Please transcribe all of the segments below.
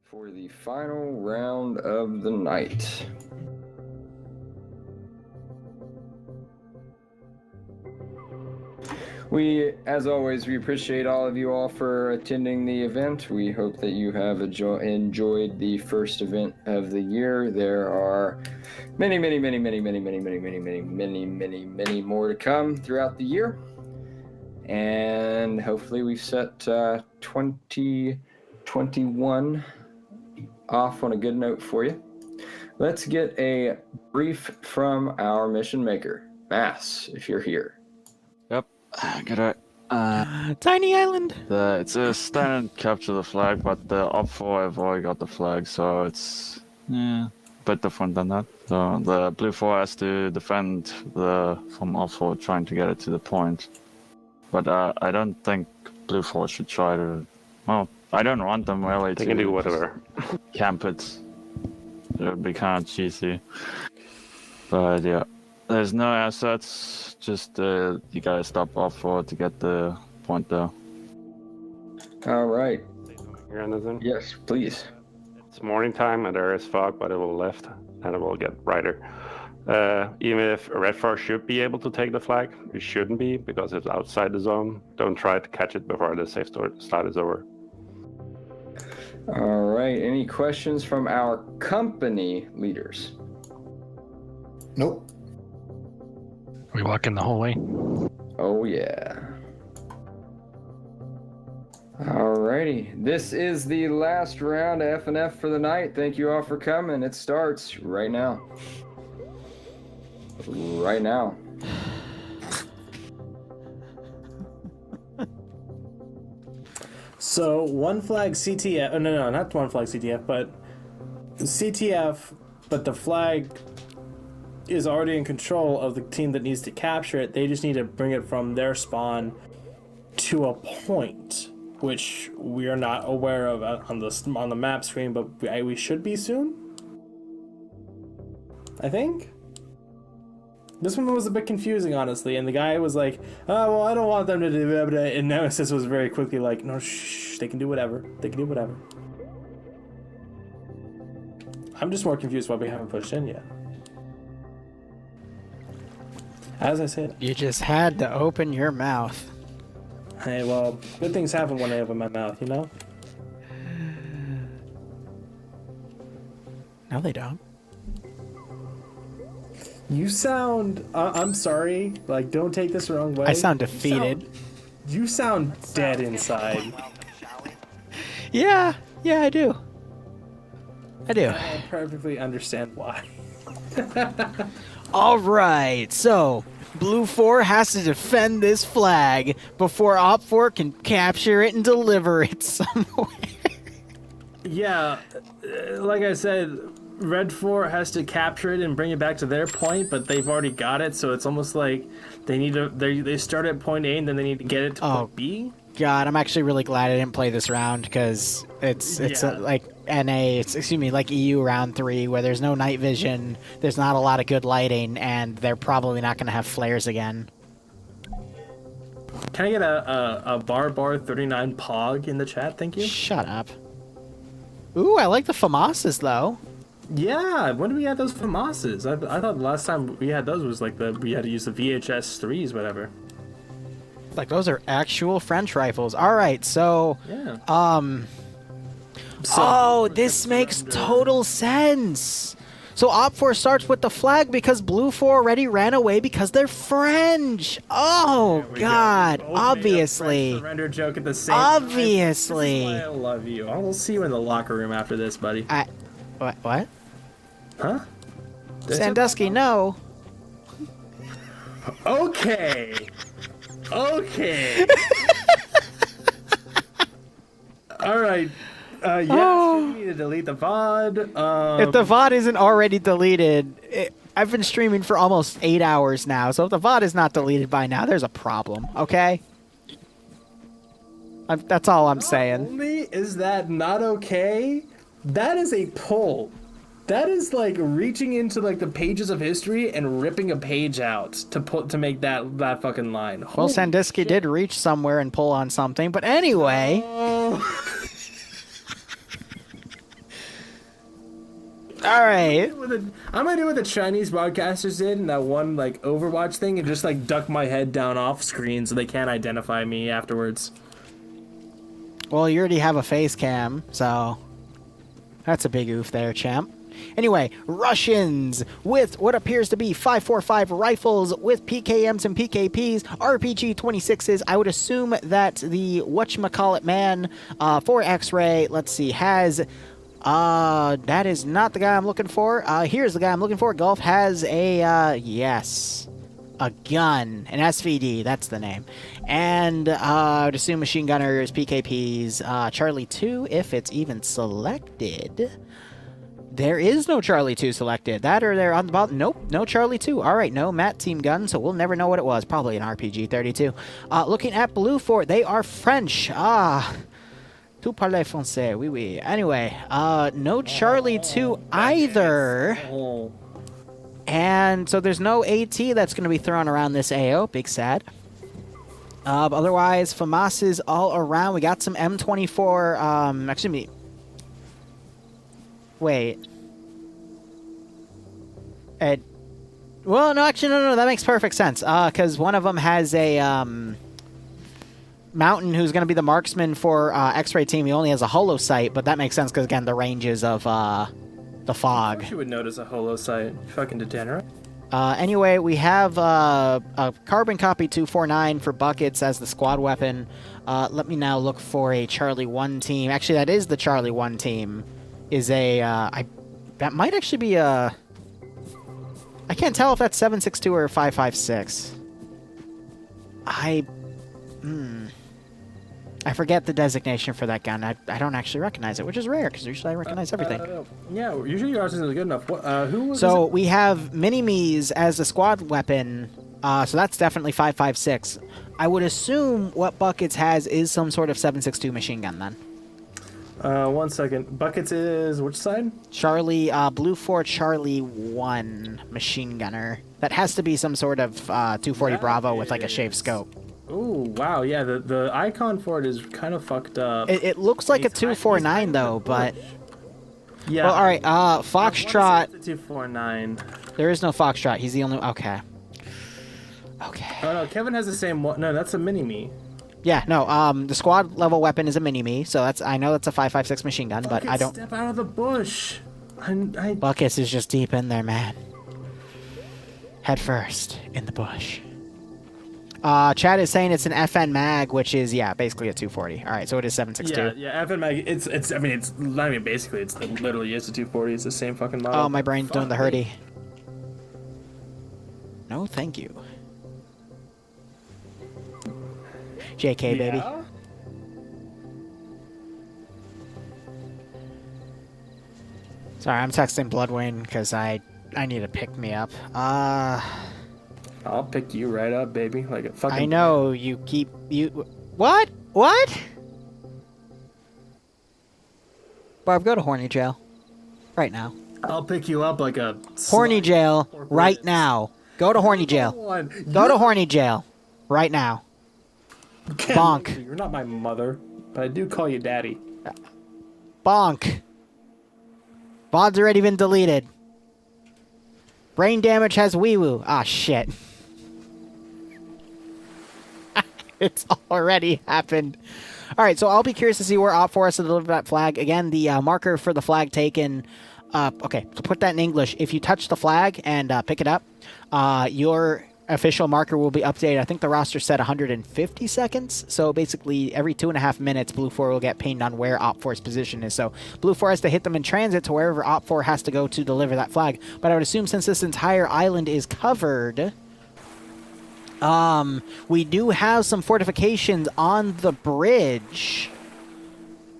for the final round of the night. As always, we appreciate all of you all for attending the event. We hope that you have enjoyed the first event of the year. There are many more to come throughout the year. And hopefully we've set 2021 off on a good note for you. Let's get a brief from our mission maker, Mass, if you're here. Yep, g'day. Tiny island. It's a standard capture the flag, but the OPFOR have already got the flag, so it's a bit different than that. So the BLUFOR has to defend from OPFOR trying to get it to the point. But I don't think BLUFOR should try to. Well, I don't want them really to. They can do whatever. Camp it. It would be kind of cheesy. But yeah, there's no assets. Just you gotta stop OPFOR to get the point there. All right. Here, Anderson. Yes, please. It's morning time and there is fog, but it will lift and it will get brighter. Even if Redford should be able to take the flag, it shouldn't be because it's outside the zone. Don't try to catch it before the safe start is over. All right. Any questions from our company leaders? Nope. We walk in the hallway. Oh, yeah. Alrighty. This is the last round of FNF for the night. Thank you all for coming. It starts right now. Right now. So, one flag CTF. Oh, no, not one flag CTF, but CTF, but the flag is already in control of the team that needs to capture it. They just need to bring it from their spawn to a point, which we are not aware of on the map screen, but we should be soon. I think. This one was a bit confusing, honestly, and the guy was like, "Oh, well, I don't want them to do it," and Nemesis was very quickly like, "No, shh, they can do whatever. They can do whatever." I'm just more confused why we haven't pushed in yet. As I said, You just had to open your mouth. hey, well, good things happen when I open my mouth, you know? No, they don't. You sound, I'm sorry, like, don't take this the wrong way. I sound defeated. You sound dead inside. Yeah, I do. I perfectly understand why. All right, so BLUFOR has to defend this flag before OPFOR can capture it and deliver it somewhere. Yeah, like I said, Red 4 has to capture it and bring it back to their point, but they've already got it, so it's almost like they need to. They start at point A and then they need to get it to point B. God, I'm actually really glad I didn't play this round because it's like NA, like EU round 3 where there's no night vision, there's not a lot of good lighting, and they're probably not going to have flares again. Can I get a bar 39 pog in the chat? Thank you. Shut up. Ooh, I like the FAMASas though. Yeah, when did we have those FAMASas? I thought the last time we had those was like we had to use the VHS 3s, whatever. Like those are actual French rifles. All right, so yeah. This makes total sense. So OPFOR starts with the flag because BLUFOR already ran away because they're French. Oh God, obviously. Surrender joke at the same obviously. Time. This is why I love you. I'll see you in the locker room after this, buddy. What? Huh? Sandusky, no. Okay. All right. You need to delete the VOD. If the VOD isn't already deleted, I've been streaming for almost 8 hours now, so if the VOD is not deleted by now, there's a problem, okay? That's all I'm saying. Not only is that not okay, that is a pull. That is like reaching into like the pages of history and ripping a page out to make that fucking line. Well, Sandusky did reach somewhere and pull on something, but anyway. All right. I'm gonna do what the Chinese broadcasters did in that one like Overwatch thing and just like duck my head down off screen so they can't identify me afterwards. Well, you already have a face cam, so that's a big oof there, champ. Anyway, Russians with what appears to be 5.45 rifles with PKMs and PKPs, RPG 26s. I would assume that the whatchamacallit man for X-Ray, let's see, has... that is not the guy I'm looking for. Here's the guy I'm looking for. Golf has a, yes, a gun, an SVD, that's the name. And, I would assume machine gunners, PKPs, Charlie 2, if it's even selected. There is no Charlie 2 selected. That or they're on the bottom. Nope, no Charlie 2. All right, no Matt team gun, so we'll never know what it was. Probably an RPG 32. Looking at BLUFOR, they are French. Tout parle français, oui, oui. Anyway, no Charlie 2 either. And so there's no AT that's going to be thrown around this AO. Big sad. Otherwise, FAMAS's all around. We got some M24, excuse me. Wait. Well, no, actually, no, that makes perfect sense. Because one of them has a, Mountain, who's going to be the marksman for X-Ray team. He only has a holo sight, but that makes sense because, again, the ranges of the fog. You would notice a holo sight. Fucking degenerate. Anyway, we have a carbon copy 249 for buckets as the squad weapon. Let me now look for a Charlie 1 team. Actually, that is the Charlie 1 team. Is a, that might actually be a... I can't tell if that's 7.62 or 5.56. I forget the designation for that gun. I don't actually recognize it, which is rare, because usually I recognize everything. Yeah, usually yours isn't good enough. What, who so we have mini-me's as the squad weapon, so that's definitely 5.56. I would assume what Buckets has is some sort of 7.62 machine gun, then. 1 second. Buckets is which side? Charlie, BLUFOR Charlie 1 machine gunner. That has to be some sort of 240 Bravo with like a shaved scope. Oh, wow, yeah, the icon for it is kind of fucked up. It looks like a 249 though, but... Yeah. Well, alright, Foxtrot... 249. There is no Foxtrot, he's the only... Okay. Okay. Oh no, Kevin has the same one. No, that's a mini-me. Yeah, no, the squad level weapon is a mini-me, so that's... I know that's a 5.56 machine gun, but I don't... Step out of the bush! Buckets is just deep in there, man. Head first, in the bush. Chad is saying it's an FN mag, which is, yeah, basically a 240. All right, so it is 7.62. Yeah, FN mag. It's. I mean, it's not even basically. It literally is a 240. It's the same fucking model. Oh, my brain's doing the hurdy. No, thank you. JK, baby. Sorry, I'm texting Bloodwing because I need to pick me up. I'll pick you right up, baby. Like a fucking... I know, you keep... What? What? Barb, go to horny jail. Right now. I'll pick you up like a... Horny jail, right now. Go to horny jail. Go to horny jail. Right now. Bonk. You're not my mother, but I do call you daddy. Bonk. VOD's already been deleted. Brain damage has wee-woo. Ah, shit. It's already happened. Alright, so I'll be curious to see where OPFOR has to deliver that flag. Again, the marker for the flag taken... okay, to put that in English, if you touch the flag and pick it up, your official marker will be updated. I think the roster said 150 seconds. So basically, every 2.5 minutes, BLUFOR will get pinged on where OPFOR's position is. So BLUFOR has to hit them in transit to wherever OPFOR has to go to deliver that flag. But I would assume since this entire island is covered... we do have some fortifications on the bridge.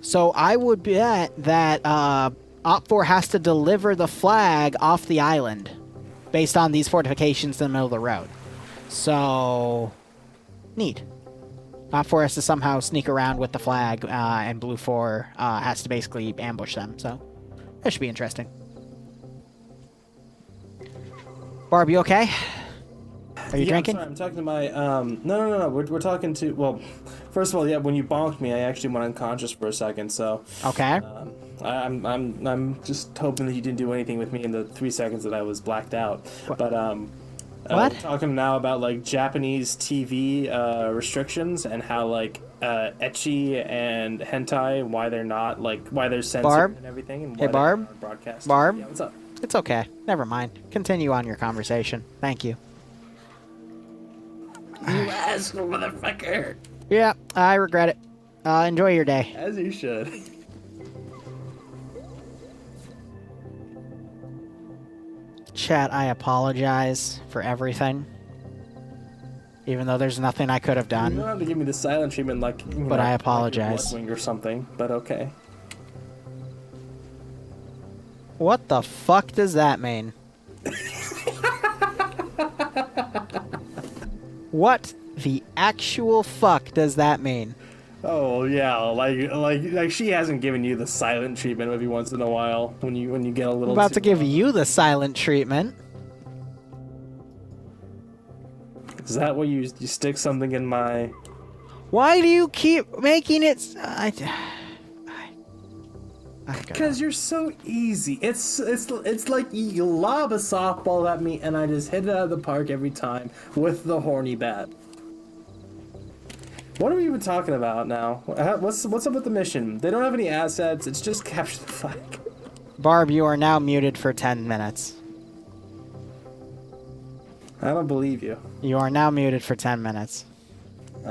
So I would bet that, OPFOR has to deliver the flag off the island based on these fortifications in the middle of the road. So, neat. OPFOR has to somehow sneak around with the flag, and BLUFOR has to basically ambush them. So, that should be interesting. Barb, you okay? Are you drinking? I'm sorry, I'm talking to my, no. We're talking to, well, First of all, yeah, when you bonked me, I actually went unconscious for a second. So Okay. I'm just hoping that you didn't do anything with me in the 3 seconds that I was blacked out. What? But What? we're talking now about like Japanese TV restrictions and how like ecchi and hentai, why they're not like why they're censored Barb? and everything. And Hey, why Barb? they're not broadcast. Barb? Yeah, what's up? It's okay. Never mind. Continue on your conversation. Thank you. You asshole motherfucker. Yeah, I regret it. Enjoy your day. As you should. Chat, I apologize for everything. Even though there's nothing I could have You done. don't have to give me the silent treatment like. But I apologize. Like or something. But okay. What the fuck does that mean? What the actual fuck does that mean? Oh yeah, like she hasn't given you the silent treatment every once in a while when you get a little. I'm about to too- give you the silent treatment. Is that where you stick something in my? Why do you keep making it? I Because you're so easy. It's like you lob a softball at me and I just hit it out of the park every time with the horny bat. What are we even talking about now? What's up with the mission? They don't have any assets. It's just capture the flag. Barb, you are now muted for 10 minutes. I don't believe you. You are now muted for 10 minutes. You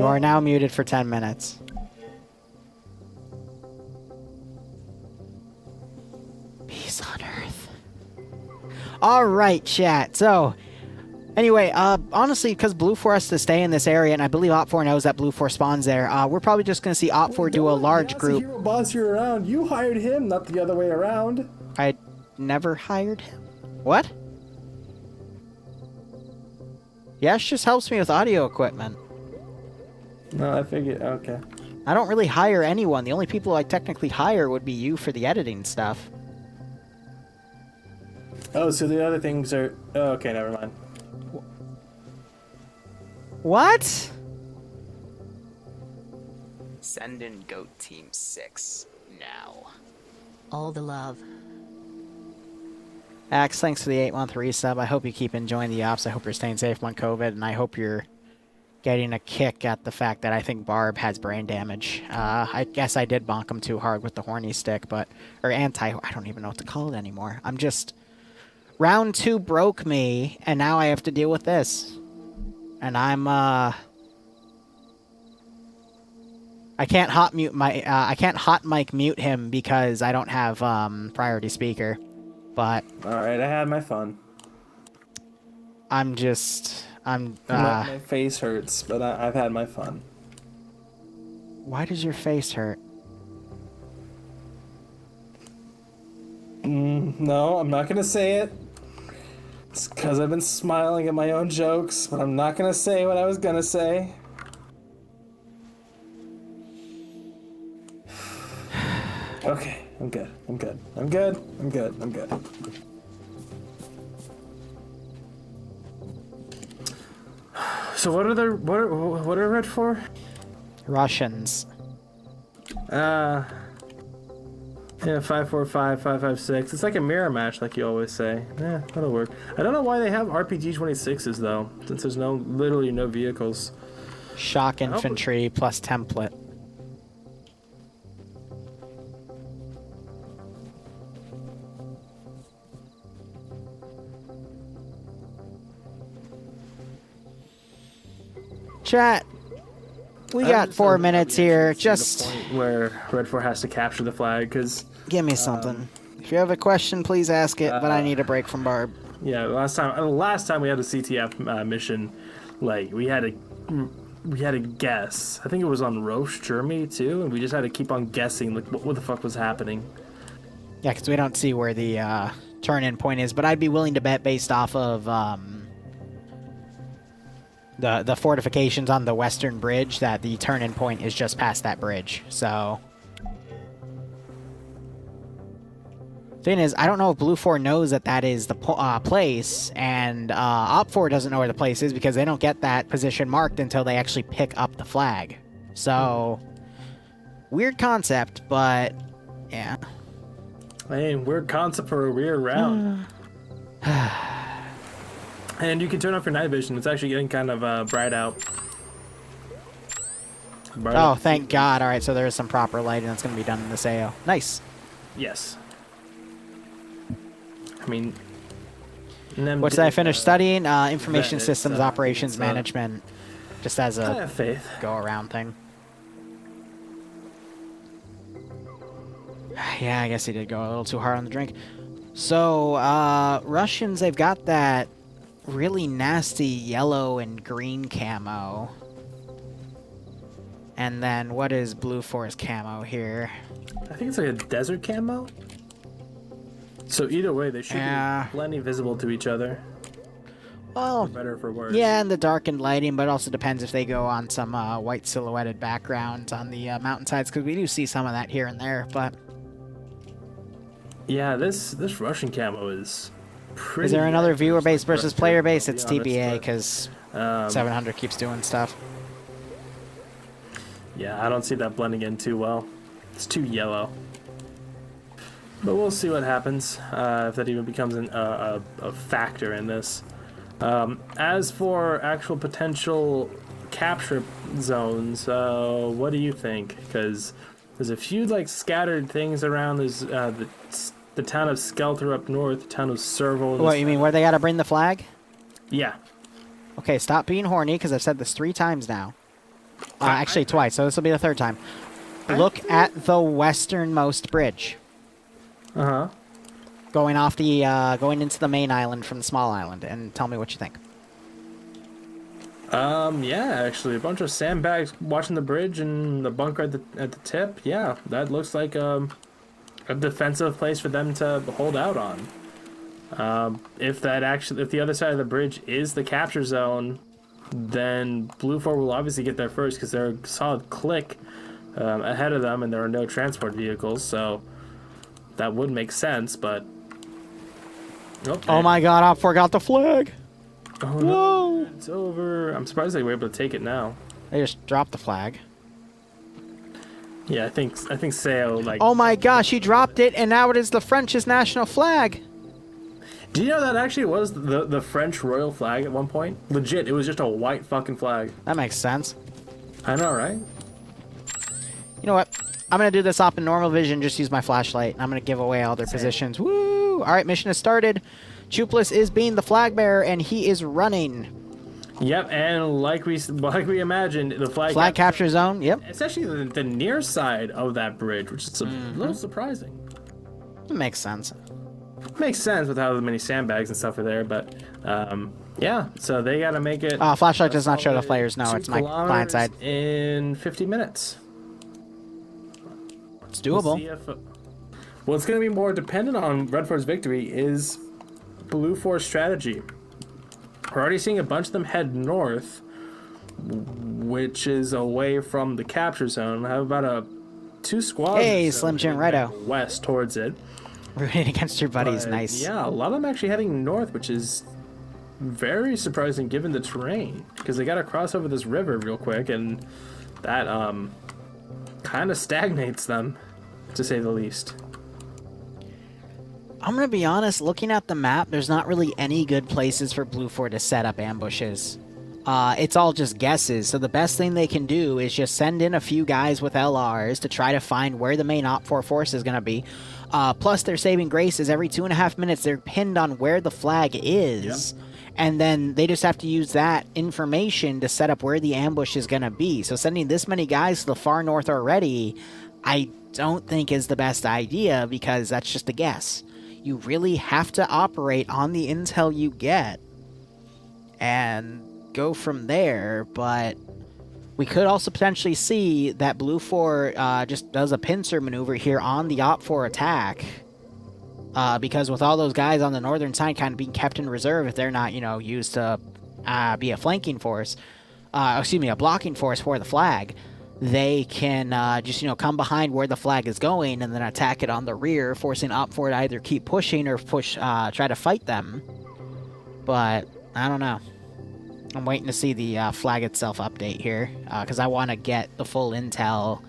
are now muted for 10 minutes. Peace on Earth. All right, chat. So, anyway, honestly, because BLUFOR has to stay in this area, and I believe OPFOR knows that BLUFOR spawns there, we're probably just going to see OPFOR do a large group. Hero boss you around. You hired him, not the other way around. I never hired him. What? Yash just helps me with audio equipment. No, I figured. Okay. I don't really hire anyone. The only people I technically hire would be you for the editing stuff. Oh, so the other things are. Oh, okay, never mind. What? Send in Goat Team 6 now. All the love. Axe, thanks for the 8-month resub. I hope you keep enjoying the ops. I hope you're staying safe on COVID, and I hope you're getting a kick at the fact that I think Barb has brain damage. I guess I did bonk him too hard with the horny stick, but... Or I don't even know what to call it anymore. I'm just... Round 2 broke me, and now I have to deal with this. And I'm, I can't hot mic mute him because I don't have, priority speaker. But... Alright, I had my fun. My face hurts, but I've had my fun. Why does your face hurt? No, I'm not gonna say it. It's because I've been smiling at my own jokes, but I'm not gonna say what I was gonna say. Okay, I'm good. I'm good. I'm good. I'm good. I'm good. So what are red for? Russians. Yeah, 545, 556. It's like a mirror match, like you always say. Yeah, that'll work. I don't know why they have RPG 26s though, since there's literally no vehicles. Shock infantry plus template. Chat. We got 4 minutes here. Just the point where Red 4 has to capture the flag, because give me something. If you have a question, please ask it. But I need a break from Barb. yeah, last time we had a CTF mission, like we had a guess. I think it was on Roche, Germany too, and we just had to keep on guessing like what the fuck was happening. Yeah, because we don't see where the turn-in point is. But I'd be willing to bet based off of the fortifications on the western bridge that the turn-in point is just past that bridge. So Thing is, I don't know if BLUFOR knows that that is the place, and OPFOR doesn't know where the place is because they don't get that position marked until they actually pick up the flag. So, weird concept, but yeah. Hey, weird concept for a weird round. And you can turn off your night vision. It's actually getting kind of bright out. Oh, thank God. All right, so there is some proper lighting that's going to be done in this AO. Nice. Yes. I mean... What did I finish studying? Information Venice, Systems Operations it's, Management. Just as I a have faith. go-around thing. Yeah, I guess he did go a little too hard on the drink. So, Russians, they've got that really nasty yellow and green camo. And then, what is BLUFOR's camo here? I think it's like a desert camo. So either way, they should be plenty visible to each other. Well, for better or for worse. Yeah, and the darkened lighting, but it also depends if they go on some white silhouetted backgrounds on the mountainsides, because we do see some of that here and there, but... Yeah, this Russian camo is pretty... Is there another viewer base versus frustrating, player base? I'll be It's honest, TBA, but, because 700 keeps doing stuff. Yeah, I don't see that blending in too well. It's too yellow. But we'll see what happens, if that even becomes a factor in this. As for actual potential capture zones, what do you think? Because there's a few like scattered things around. There's the town of Skelter up north, the town of Serval. What, you mean where they gotta bring the flag? Yeah. Okay, stop being horny, because I've said this 3 times now. Actually, twice, so this will be the 3rd time. Look at the westernmost bridge. Uh-huh. Going off the, going into the main island from the small island, and tell me what you think. Yeah, actually, a bunch of sandbags watching the bridge and the bunker at the tip. Yeah, that looks like a defensive place for them to hold out on. If the other side of the bridge is the capture zone, then BLUFOR will obviously get there first because they're a solid click ahead of them, and there are no transport vehicles, so that would make sense, but... Okay. Oh my god, OPFOR got the flag! Oh, Whoa! No, it's over. I'm surprised they were able to take it now. They just dropped the flag. Yeah, I think Seo, like... Oh my gosh, he dropped it, and now it is the French's national flag! Do you know that actually was the French royal flag at one point? Legit, it was just a white fucking flag. That makes sense. I know, right? You know what? I'm gonna do this up in normal vision, just use my flashlight, and I'm gonna give away all their positions. Woo! Alright, mission has started. Chupless is being the flag bearer, and he is running. Yep, and like we imagined, the flag capture zone, yep. It's actually the near side of that bridge, which is a little surprising. It makes sense. Makes sense with how many sandbags and stuff are there, but yeah, so they gotta make it... Flashlight does not show the players, no, it's my blind side. In 50 minutes. It's doable. What's going to be more dependent on Redford's victory is BLUFOR's strategy. We're already seeing a bunch of them head north, which is away from the capture zone. I have about 2 squads. Hey, Slim Jim Righto. West towards it. Rooting against your buddies, nice. Yeah, a lot of them actually heading north, which is very surprising given the terrain, because they got to cross over this river real quick, and that kind of stagnates them, to say the least. I'm gonna be honest, looking at the map, there's not really any good places for BLUFOR to set up ambushes. It's all just guesses, so the best thing they can do is just send in a few guys with LRs to try to find where the main OPFOR force is gonna be. Plus, their saving grace is every 2.5 minutes they're pinned on where the flag is. Yep. And then they just have to use that information to set up where the ambush is gonna be. So sending this many guys to the far north already, I don't think is the best idea, because that's just a guess. You really have to operate on the intel you get and go from there, but we could also potentially see that BLUFOR just does a pincer maneuver here on the OPFOR attack, because with all those guys on the northern side kind of being kept in reserve if they're not, used to be a flanking force, a blocking force for the flag, they can just come behind where the flag is going and then attack it on the rear, forcing OPFOR to either keep pushing or try to fight them. But I don't know. I'm waiting to see the flag itself update here because I want to get the full intel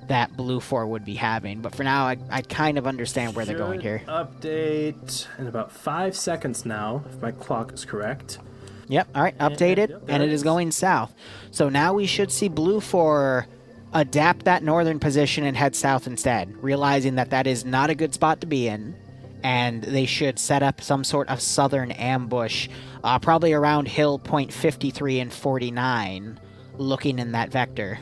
that BLUFOR would be having. But for now, I kind of understand where they're going here. Update in about 5 seconds now, if my clock is correct. Yep, all right, updated, and it is going south. So now we should see BLUFOR adapt that northern position and head south instead, realizing that that is not a good spot to be in, and they should set up some sort of southern ambush, probably around hill point 53 and 49, looking in that vector.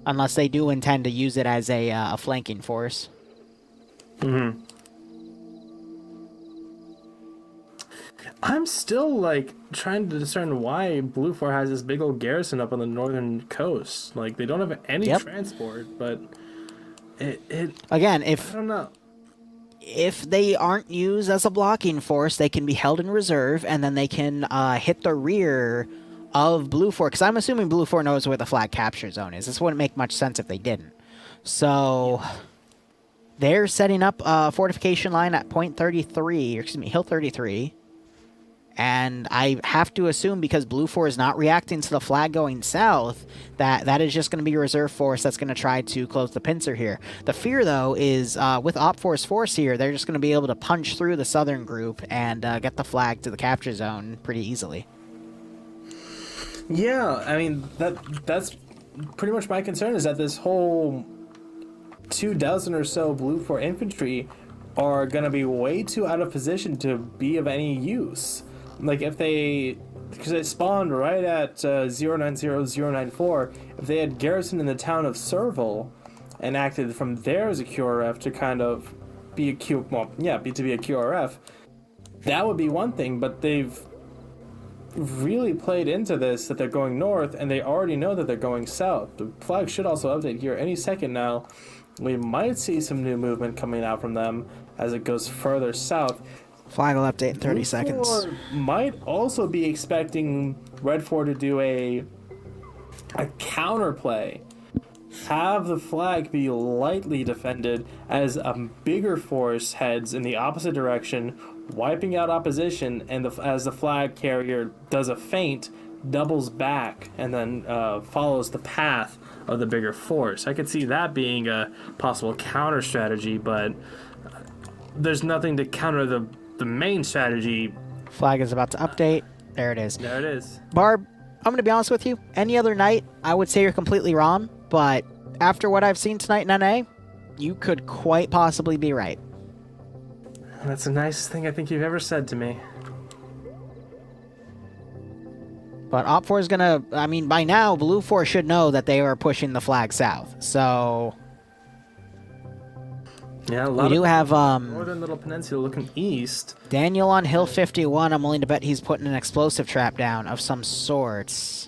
Unless they do intend to use it as a flanking force. Mm-hmm. I'm still, like, trying to discern why BLUFOR has this big old garrison up on the northern coast. Like, they don't have any transport, but it... Again, I don't know. If they aren't used as a blocking force, they can be held in reserve, and then they can hit the rear of BLUFOR, because I'm assuming BLUFOR knows where the flag capture zone is. This wouldn't make much sense if they didn't. So... they're setting up a fortification line at point 33, or excuse me, hill 33. And I have to assume, because BLUFOR is not reacting to the flag going south, that is just going to be a reserve force that's going to try to close the pincer here. The fear, though, is with OPFOR's force here, they're just going to be able to punch through the southern group and get the flag to the capture zone pretty easily. Yeah, I mean, that's pretty much my concern, is that this whole 24 or so BLUFOR infantry are going to be way too out of position to be of any use. Like, if they... because they spawned right at 090094, if they had garrisoned in the town of Serval and acted from there as a QRF to kind of be a QRF, that would be one thing, but they've really played into this, that they're going north, and they already know that they're going south. The flag should also update here any second now. We might see some new movement coming out from them as it goes further south. Flag will update in 30 seconds. Might also be expecting Red 4 to do a counterplay. Have the flag be lightly defended as a bigger force heads in the opposite direction, wiping out opposition, and as the flag carrier does a feint, doubles back, and then follows the path of the bigger force. I could see that being a possible counter strategy, but there's nothing to counter the main strategy. Flag is about to update. There it is. There it is. Barb, I'm going to be honest with you. Any other night, I would say you're completely wrong, but after what I've seen tonight in NA, you could quite possibly be right. That's the nicest thing I think you've ever said to me. But OPFOR is going to... I mean, by now, BLUFOR should know that they are pushing the flag south. So... yeah, we do have northern little peninsula looking east. Daniel on hill 51. I'm willing to bet he's putting an explosive trap down of some sorts.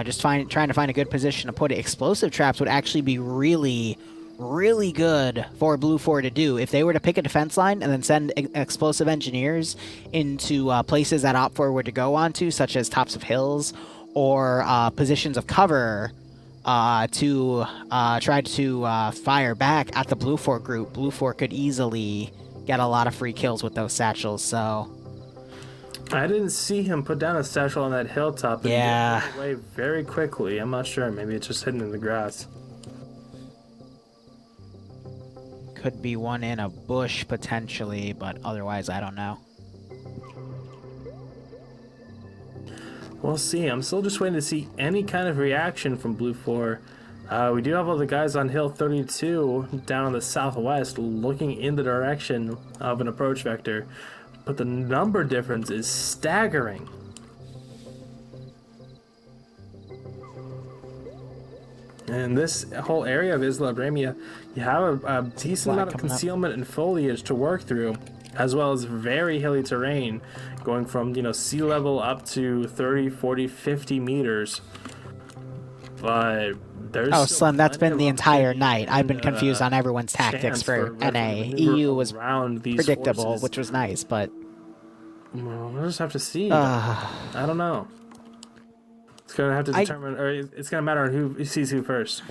Just trying to find a good position to put it. Explosive traps would actually be really, really good for BLUFOR to do. If they were to pick a defense line and then send explosive engineers into places that OPFOR were to go onto, such as tops of hills or positions of cover, to try to fire back at the BLUFOR group, BLUFOR could easily get a lot of free kills with those satchels, so... I didn't see him put down a satchel on that hilltop and get away very quickly. I'm not sure. Maybe it's just hidden in the grass. Could be one in a bush, potentially, but otherwise, I don't know. We'll see. I'm still just waiting to see any kind of reaction from BLUFOR. We do have all the guys on Hill 32 down in the southwest looking in the direction of an approach vector, but the number difference is staggering. In this whole area of Isla Bremia, you have a decent amount of concealment and foliage to work through, as well as very hilly terrain, going from, sea level up to 30, 40, 50 meters. But there's Slim, that's been the entire night. I've been confused on everyone's tactics for NA. EU was predictable, forces. Which was nice, but... Well, we'll just have to see. I don't know. It's gonna have to determine, or it's gonna matter on who sees who first.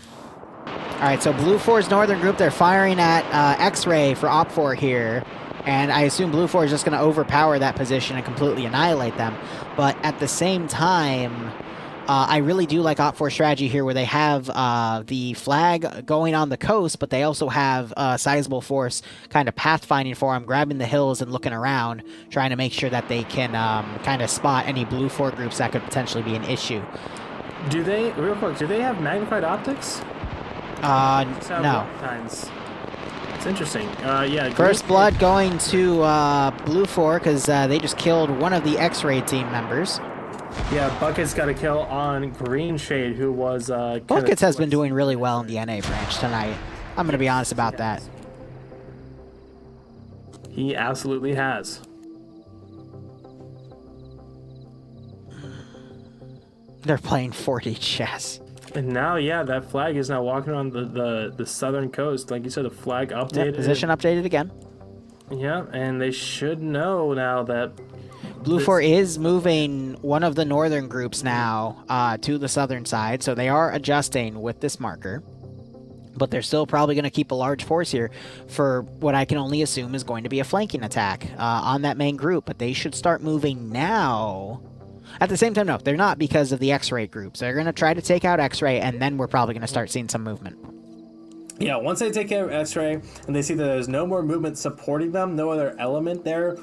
All right, so BLUFOR's northern group, they're firing at X-Ray for OPFOR here, and I assume BLUFOR is just going to overpower that position and completely annihilate them. But at the same time, I really do like OPFOR's strategy here, where they have the flag going on the coast, but they also have a sizable force kind of pathfinding for them, grabbing the hills and looking around, trying to make sure that they can kind of spot any BLUFOR groups that could potentially be an issue. Do they, real quick, do they have magnified optics? No. It's interesting. Yeah. First blood going to BLUFOR because they just killed one of the X-Ray team members. Yeah, Buckets got a kill on Green Shade, who was... Buckets has been doing really well in the NA branch tonight. I'm going to be honest about that. He absolutely has. They're playing 4D chess. And now, yeah, that flag is now walking on the southern coast. Like you said, the flag updated. Yep, position updated again. Yeah, and they should know now that... BLUFOR is moving one of the northern groups now to the southern side, so they are adjusting with this marker. But they're still probably going to keep a large force here for what I can only assume is going to be a flanking attack on that main group. But they should start moving now. At the same time, no, they're not, because of the X-Ray groups. They're going to try to take out X-Ray, and then we're probably going to start seeing some movement. Yeah, once they take care of X-Ray, and they see that there's no more movement supporting them, no other element there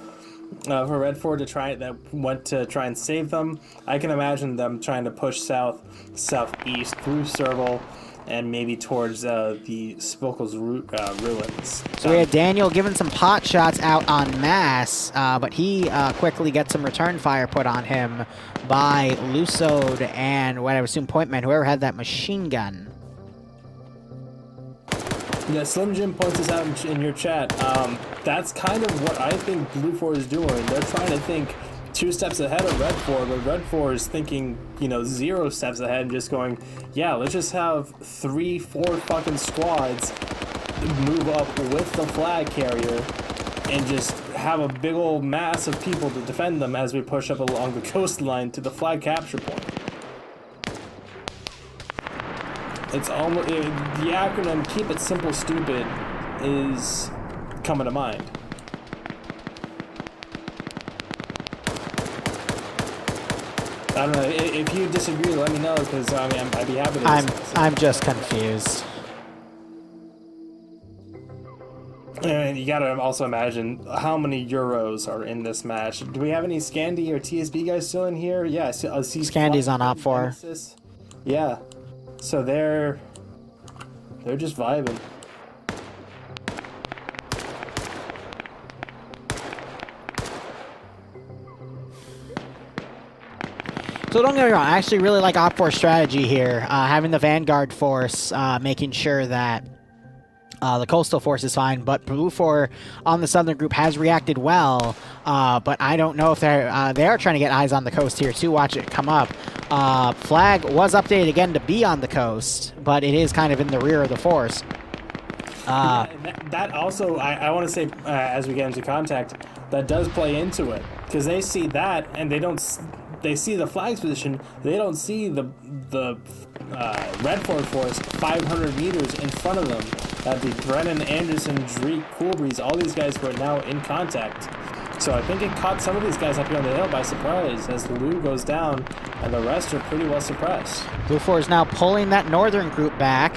for Red 4 that went to try and save them, I can imagine them trying to push southeast through Serval, and maybe towards the Spokles ruins. So we had Daniel giving some pot shots out on Mass, but he quickly gets some return fire put on him by Lusode and what I would assume Pointman, whoever had that machine gun. Yeah, Slim Jim points this out in your chat. That's kind of what I think BLUFOR is doing. They're trying to think 2 steps ahead of Red 4, but Red 4 is thinking, 0 steps ahead and just going, yeah, let's just have 3-4 fucking squads move up with the flag carrier and just have a big old mass of people to defend them as we push up along the coastline to the flag capture point. It's almost, the acronym Keep It Simple Stupid is coming to mind. I don't know. If you disagree, let me know, because I mean, I'd be happy to. I'm just confused. And you gotta also imagine how many Euros are in this match. Do we have any Scandi or TSB guys still in here? Yeah, I see Scandi's on OPFOR. Yeah, so they're just vibing. So don't get me wrong, I actually really like OPFOR's strategy here, having the Vanguard force, making sure that the coastal force is fine, but BLUFOR on the southern group has reacted well, but I don't know if they are trying to get eyes on the coast here too. Watch it come up. Flag was updated again to be on the coast, but it is kind of in the rear of the force. That also, I want to say, as we get into contact, that does play into it, because they see that and they don't. They see the flag's position. They don't see the Red 4 force 500 meters in front of them. The Brennan, Anderson, Dreek, Coolbreeze, all these guys were now in contact. So I think it caught some of these guys up here on the hill by surprise as Lou goes down, and the rest are pretty well suppressed. BLUFOR is now pulling that northern group back.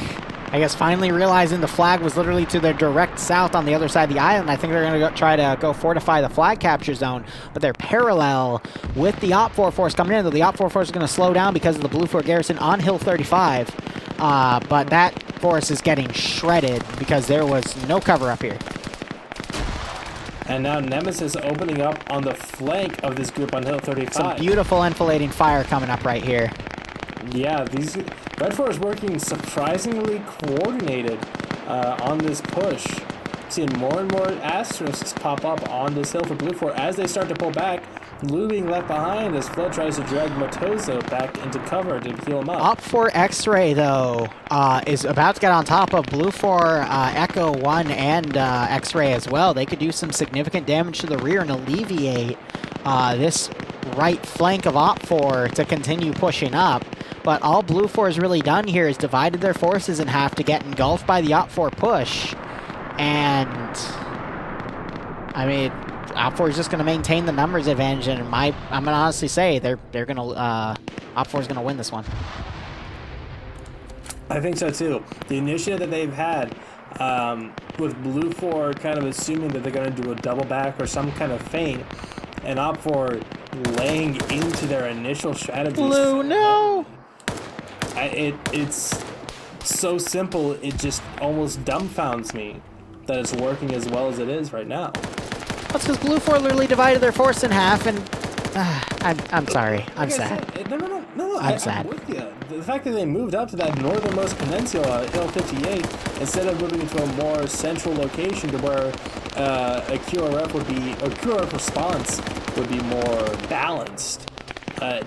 I guess finally realizing the flag was literally to their direct south on the other side of the island. I think they're going to try to go fortify the flag capture zone, but they're parallel with the OPFOR force coming in. Though the OPFOR force is going to slow down because of the BLUFOR garrison on Hill 35, but that force is getting shredded because there was no cover up here. And now Nemesis opening up on the flank of this group on Hill 35. Some beautiful enfilading fire coming up right here. Yeah, these Red 4 is working surprisingly coordinated on this push. Seeing more and more asterisks pop up on this hill for BLUFOR as they start to pull back. Lou being left behind as Flood tries to drag Matozo back into cover to heal him up. OPFOR X-Ray, though, is about to get on top of BLUFOR Echo 1 and X-Ray as well. They could do some significant damage to the rear and alleviate this right flank of OPFOR to continue pushing up. But all BLUFOR has really done here is divided their forces in half to get engulfed by the OPFOR push. And I mean, OPFOR is just going to maintain the numbers advantage, and I'm going to honestly say they're going to OPFOR is going to win this one. I think so too. The initiative that they've had with BLUFOR kind of assuming that they're going to do a double back or some kind of feint, and OPFOR laying into their initial strategies. Blue, no! It's so simple, it just almost dumbfounds me that it's working as well as it is right now. That's because BLUFOR literally divided their force in half, and I'm sorry. I'm sad. No, I'm sad. I'm with you. The fact that they moved up to that northernmost peninsula, Hill 58, instead of moving into a more central location to where a QRF would be, or QRF response would be more balanced, it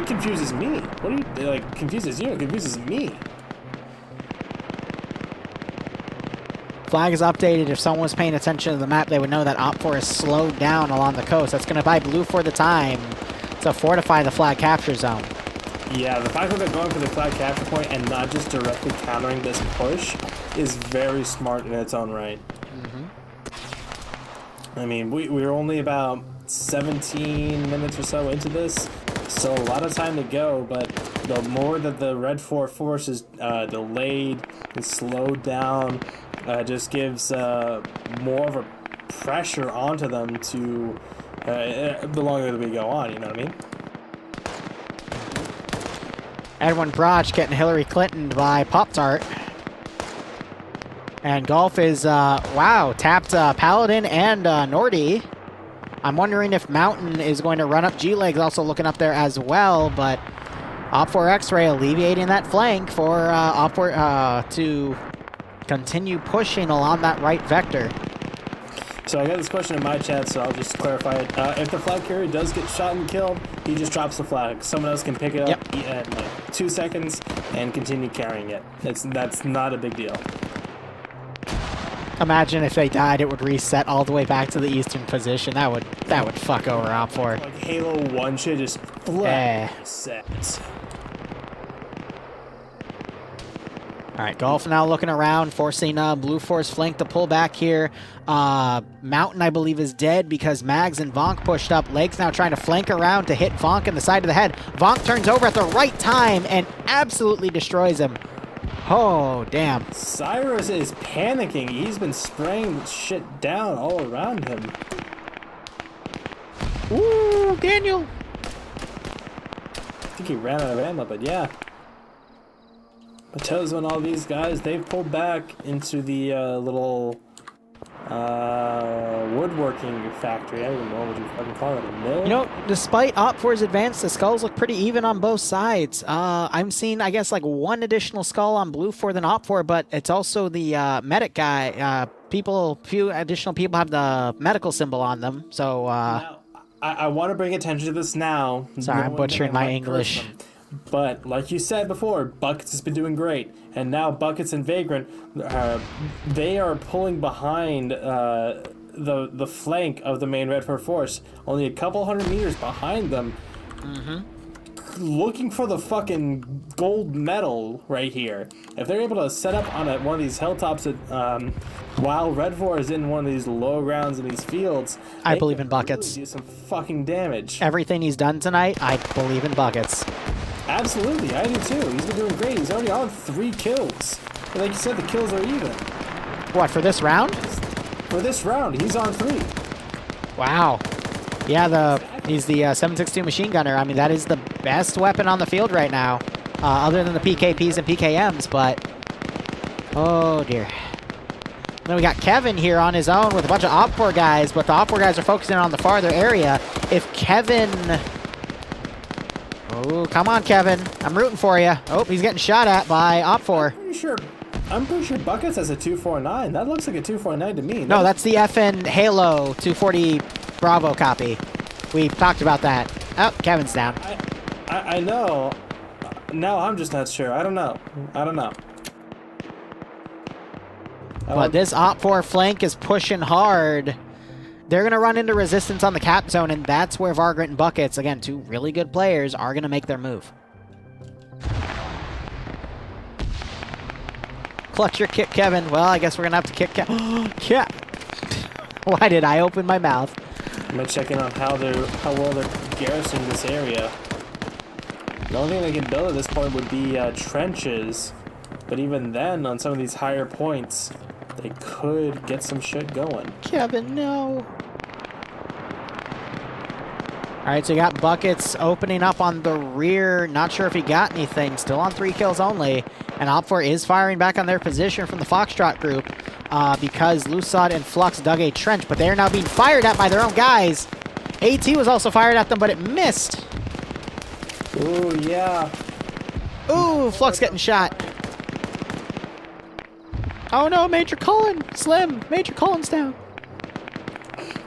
confuses me. What do you, like, confuses you? It confuses me. Flag is updated. If someone was paying attention to the map, they would know that OPFOR is slowed down along the coast. That's going to buy BLUFOR the time to fortify the flag capture zone. Yeah, the fact that they're going for the flag capture point and not just directly countering this push is very smart in its own right. I mean, we're only about 17 minutes or so into this, so a lot of time to go, but the more that the Red 4 force is delayed and slowed down, just gives more of a pressure onto them to the longer that we go on, you know what I mean? Edwin Broch getting Hillary Clinton by Pop-Tart. And Golf is, wow, tapped Paladin and Nordy. I'm wondering if Mountain is going to run up G-Legs, also looking up there as well, but OPFOR X-Ray alleviating that flank for OPFOR to continue pushing along that right vector. So I got this question in my chat, so I'll just clarify it. If the flag carrier does get shot and killed, he just drops the flag. Someone else can pick it up in like 2 seconds and continue carrying it. That's not a big deal. Imagine if they died, it would reset all the way back to the eastern position. That would fuck over OPFOR. Like Halo 1 should just flag set. Alright, Golf now looking around, forcing BLUFOR's flank to pull back here. Mountain, I believe, is dead because Mags and Vonk pushed up. Legs now trying to flank around to hit Vonk in the side of the head. Vonk turns over at the right time and absolutely destroys him. Oh, damn. Cyrus is panicking. He's been spraying shit down all around him. Ooh, Daniel. I think he ran out of ammo, but yeah. Matezo and all these guys, they've pulled back into the little woodworking factory. I don't even know what you fucking call it, a mill? You know, despite OPFOR's advance, the skulls look pretty even on both sides. I'm seeing, I guess, like one additional skull on BLUFOR than OPFOR, but it's also the medic guy. Few additional people have the medical symbol on them, so... Now, I want to bring attention to this now. Sorry, I'm butchering my English. But like you said before, Buckets has been doing great, and now Buckets and Vagrant, they are pulling behind the flank of the main Red 4 force, only a couple hundred meters behind them, looking for the fucking gold medal right here. If they're able to set up on one of these hilltops while Red 4 is in one of these low grounds in these fields, I believe in Buckets. Really do some fucking damage. Everything he's done tonight, I believe in Buckets. Absolutely, I do too. He's been doing great. He's already on 3 kills. But like you said, the kills are even. What, for this round? For this round, he's on 3. Wow. Yeah, he's the 7.62 machine gunner. I mean, that is the best weapon on the field right now, other than the PKPs and PKMs, but... Oh, dear. Then we got Kevin here on his own with a bunch of OPFOR guys, but the OPFOR guys are focusing on the farther area. If Kevin... Oh, come on, Kevin. I'm rooting for you. Oh, he's getting shot at by OPFOR. I'm pretty sure Buckets has a 249. That looks like a 249 to me. No, that's the FN Halo 240 Bravo copy. We talked about that. Oh, Kevin's down. I know. Now I'm just not sure. I don't know. But this OPFOR flank is pushing hard. they're going to run into resistance on the cap zone, and that's where Vargrant and Buckets, again, two really good players, are going to make their move. Clutch your kick, Kevin. Well, I guess we're going to have to kick Kevin. Yeah. Why did I open my mouth? I'm going to check in on how well they're garrisoning this area. The only thing they can build at this point would be trenches. But even then, on some of these higher points, they could get some shit going. Kevin, no. All right, so you got Buckets opening up on the rear. Not sure if he got anything. Still on 3 kills only. And OPFOR is firing back on their position from the Foxtrot group because Lusad and Flux dug a trench, but they are now being fired at by their own guys. AT was also fired at them, but it missed. Ooh, yeah. Ooh, Flux getting shot. Oh no, Major Cullen! Slim! Major Cullen's down.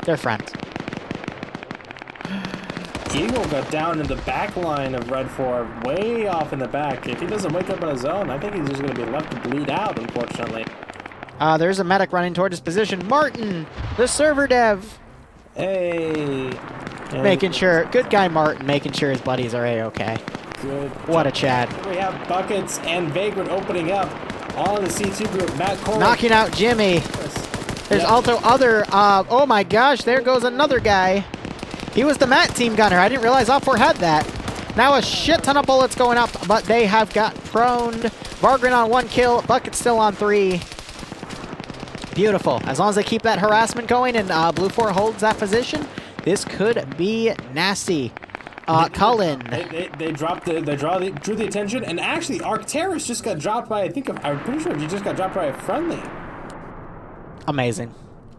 They're friends. Eagle got down in the back line of Red 4, way off in the back. If he doesn't wake up on his own, I think he's just going to be left to bleed out, unfortunately. There's a medic running toward his position. Martin, the server dev. Hey. Making sure, good guy Martin, making sure his buddies are A-okay. Good. What a Chad. We have Buckets and Vagrant opening up on the C2 group. Matt Corey. Knocking out Jimmy. There's also other, oh my gosh, there goes another guy. He was the Matt team gunner. I didn't realize OPFOR had that. Now a shit ton of bullets going up, but they have got proned. Vargrant on 1 kill, Bucket's still on 3. Beautiful. As long as they keep that harassment going and BLUFOR holds that position, this could be nasty. Cullen. They drew the attention, and actually Arcturus just got dropped by, I'm pretty sure he just got dropped by a friendly. Amazing.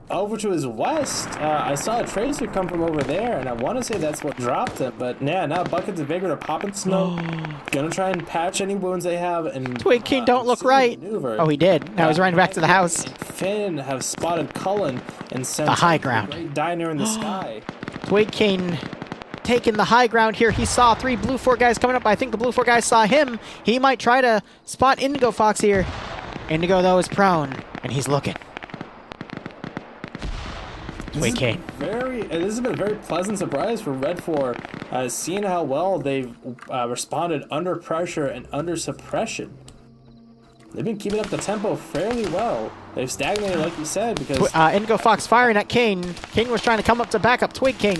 Over to his west, I saw a tracer come from over there, and I want to say that's what dropped him. But yeah, now Buckets and Vagrant are popping smoke. Gonna try and patch any wounds they have. And Twig King, don't look right. Maneuver. Oh, he did. Now he's running back to the house. Finn have spotted Cullen and sent the high ground. Great diner in the sky. Twig King taking the high ground here. He saw 3 BLUFOR guys coming up. I think the BLUFOR guys saw him. He might try to spot Indigo Fox here. Indigo, though, is prone, and he's looking. This has been a very pleasant surprise for Red 4, seeing how well they've responded under pressure and under suppression. They've been keeping up the tempo fairly well. They've stagnated, like you said, because... Indigo Fox firing at Kane. King was trying to come up to back up Twig King.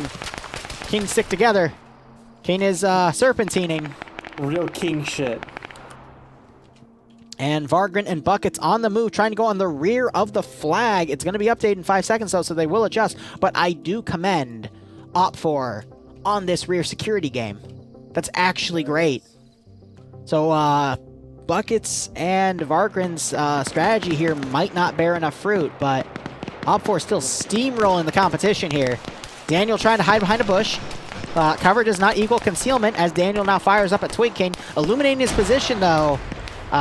King stick together. King is serpentining. Real King shit. And Vargrant and Buckets on the move, trying to go on the rear of the flag. It's going to be updated in 5 seconds, though, so they will adjust. But I do commend OPFOR on this rear security game. That's actually great. So, Buckets and Vargrant's strategy here might not bear enough fruit, but OPFOR still steamrolling the competition here. Daniel trying to hide behind a bush. Cover does not equal concealment, as Daniel now fires up at Twig King. Illuminating his position, though.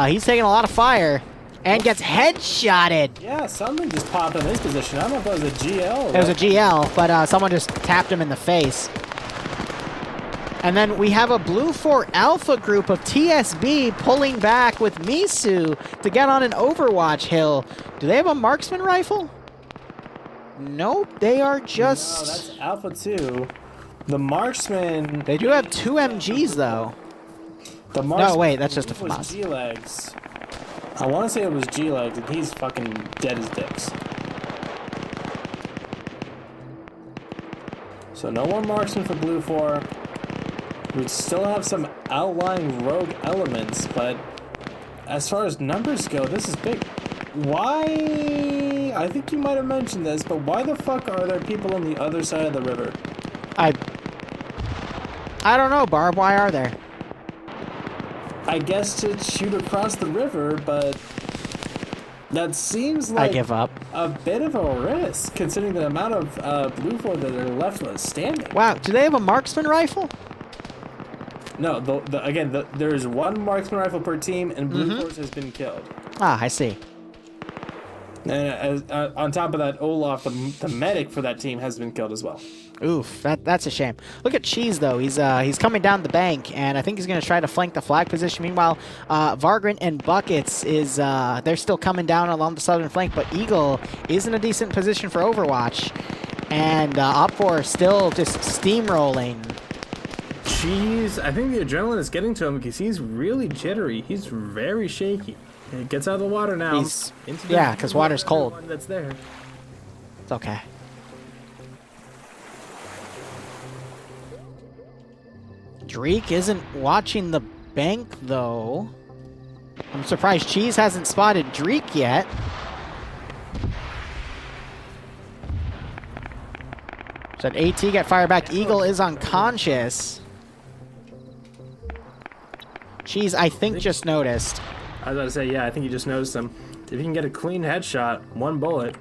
He's taking a lot of fire and gets headshotted. Yeah, something just popped on his position. I don't know if that was a GL. It was a GL, but someone just tapped him in the face. And then we have a BLUFOR Alpha group of TSB pulling back with Misu to get on an Overwatch hill. Do they have a marksman rifle? Nope, they are just... No, that's Alpha 2. The marksman... They do have 2 MGs, though. No, wait, that's just a FAMAS. G-Legs. I want to say it was G-Legs, and he's fucking dead as dicks. So no more marksman for BLUFOR. We still have some outlying rogue elements, but as far as numbers go, this is big. Why? I think you might have mentioned this, but why the fuck are there people on the other side of the river? I don't know, Barb. Why are there? I guess to shoot across the river, but that seems like I give up. A bit of a risk, considering the amount of BLUFOR that are left standing. Wow, do they have a marksman rifle? No, there is 1 marksman rifle per team, and BLUFOR has been killed. Ah, I see. And on top of that, Olaf, the medic for that team, has been killed as well. Oof, that's a shame. Look at Cheese, though. He's coming down the bank, and I think he's going to try to flank the flag position. Meanwhile, Vargrant and Buckets they're still coming down along the southern flank, but Eagle is in a decent position for Overwatch. And OPFOR still just steamrolling. Cheese, I think the adrenaline is getting to him because he's really jittery. He's very shaky. He gets out of the water now. Yeah, because water's cold. That's there. It's okay. Drake isn't watching the bank, though. I'm surprised Cheese hasn't spotted Drake yet. Said AT got fired back. Eagle is unconscious. Cheese, I think, just noticed. I was about to say, yeah, I think you just noticed him. If you can get a clean headshot, 1 bullet.